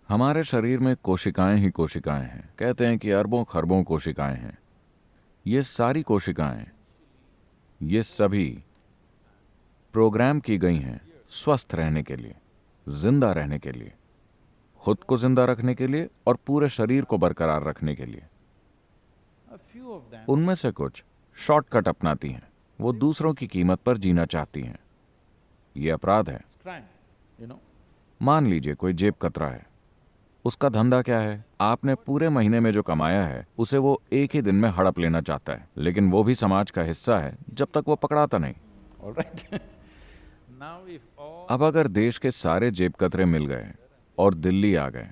हमारे शरीर में कोशिकाएं ही कोशिकाएं हैं। कहते हैं कि अरबों खरबों कोशिकाएं हैं। ये सारी कोशिकाएं, ये सभी प्रोग्राम की गई हैं स्वस्थ रहने के लिए, जिंदा रहने के लिए, खुद को जिंदा रखने के लिए और पूरे शरीर को बरकरार रखने के लिए। उनमें से कुछ शॉर्टकट अपनाती हैं, वो दूसरों की कीमत पर जीना चाहती हैं। ये अपराध है। मान लीजिए कोई जेब कतरा है, उसका धंधा क्या है? आपने पूरे महीने में जो कमाया है उसे वो एक ही दिन में हड़प लेना चाहता है, लेकिन वो भी समाज का हिस्सा है जब तक वो पकड़ाता नहीं। अब अगर देश के सारे जेब कतरे मिल गए और दिल्ली आ गए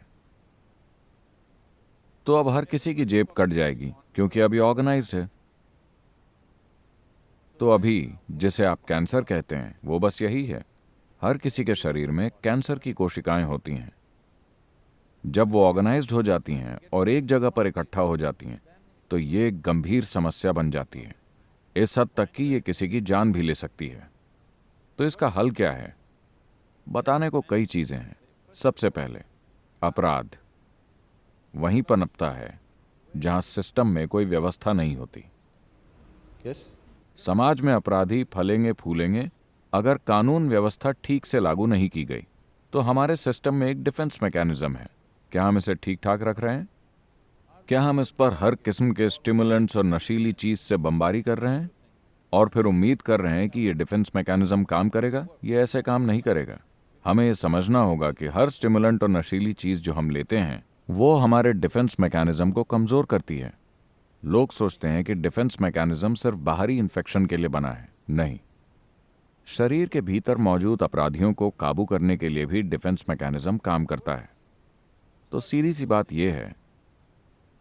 तो अब हर किसी की जेब कट जाएगी, क्योंकि अभी ऑर्गेनाइज्ड है। तो अभी जिसे आप कैंसर कहते हैं वो बस यही है। हर किसी के शरीर में कैंसर की कोशिकाएं होती हैं। जब वो ऑर्गेनाइज्ड हो जाती हैं और एक जगह पर इकट्ठा हो जाती हैं तो ये एक गंभीर समस्या बन जाती है, इस हद तक कि ये किसी की जान भी ले सकती है। तो इसका हल क्या है? बताने को कई चीजें हैं। सबसे पहले, अपराध वहीं पनपता है जहां सिस्टम में कोई व्यवस्था नहीं होती। समाज में अपराधी फलेंगे फूलेंगे अगर कानून व्यवस्था ठीक से लागू नहीं की गई। तो हमारे सिस्टम में एक डिफेंस मैकेनिज्म है। क्या हम इसे ठीक ठाक रख रहे हैं? क्या हम इस पर हर किस्म के स्टिमुलेंट्स और नशीली चीज से बमबारी कर रहे हैं और फिर उम्मीद कर रहे हैं कि ये डिफेंस मैकेनिज्म काम करेगा? ये ऐसे काम नहीं करेगा। हमें ये समझना होगा कि हर स्टिमुलेंट और नशीली चीज जो हम लेते हैं वो हमारे डिफेंस मैकेनिज्म को कमजोर करती है। लोग सोचते हैं कि डिफेंस मैकेनिज्म सिर्फ बाहरी इन्फेक्शन के लिए बना है। नहीं, शरीर के भीतर मौजूद अपराधियों को काबू करने के लिए भी डिफेंस मैकेनिज्म काम करता है। तो सीधी सी बात यह है,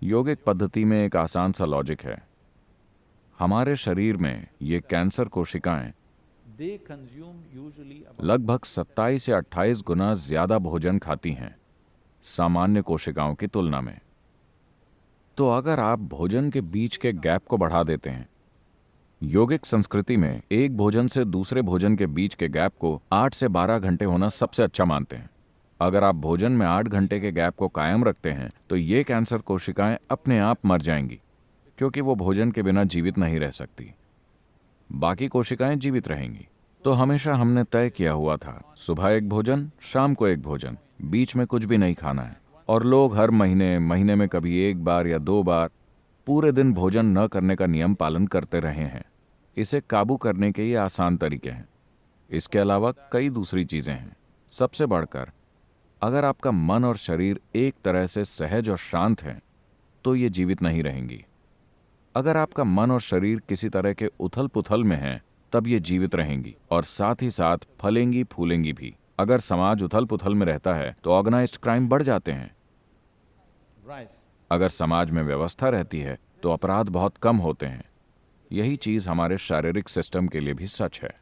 योगिक पद्धति में एक आसान सा लॉजिक है। हमारे शरीर में ये कैंसर कोशिकाएं लगभग 27 या 28 गुना ज्यादा भोजन खाती हैं सामान्य कोशिकाओं की तुलना में। तो अगर आप भोजन के बीच के गैप को बढ़ा देते हैं, योगिक संस्कृति में एक भोजन से दूसरे भोजन के बीच के गैप को 8 से 12 घंटे होना सबसे अच्छा मानते हैं। अगर आप भोजन में 8 घंटे के गैप को कायम रखते हैं तो ये कैंसर कोशिकाएं अपने आप मर जाएंगी, क्योंकि वो भोजन के बिना जीवित नहीं रह सकती। बाकी कोशिकाएं जीवित रहेंगी। तो हमेशा हमने तय किया हुआ था, सुबह एक भोजन, शाम को एक भोजन, बीच में कुछ भी नहीं खाना है। और लोग हर महीने में कभी एक बार या 2 बार पूरे दिन भोजन न करने का नियम पालन करते रहे हैं। इसे काबू करने के ये आसान तरीके हैं। इसके अलावा कई दूसरी चीजें हैं। सबसे बढ़कर, अगर आपका मन और शरीर एक तरह से सहज और शांत हैं तो ये जीवित नहीं रहेंगी। अगर आपका मन और शरीर किसी तरह के उथल पुथल में हैं तब ये जीवित रहेंगी और साथ ही साथ फलेंगी फूलेंगी भी। अगर समाज उथल पुथल में रहता है तो ऑर्गेनाइज्ड क्राइम बढ़ जाते हैं। अगर समाज में व्यवस्था रहती है तो अपराध बहुत कम होते हैं। यही चीज हमारे शारीरिक सिस्टम के लिए भी सच है।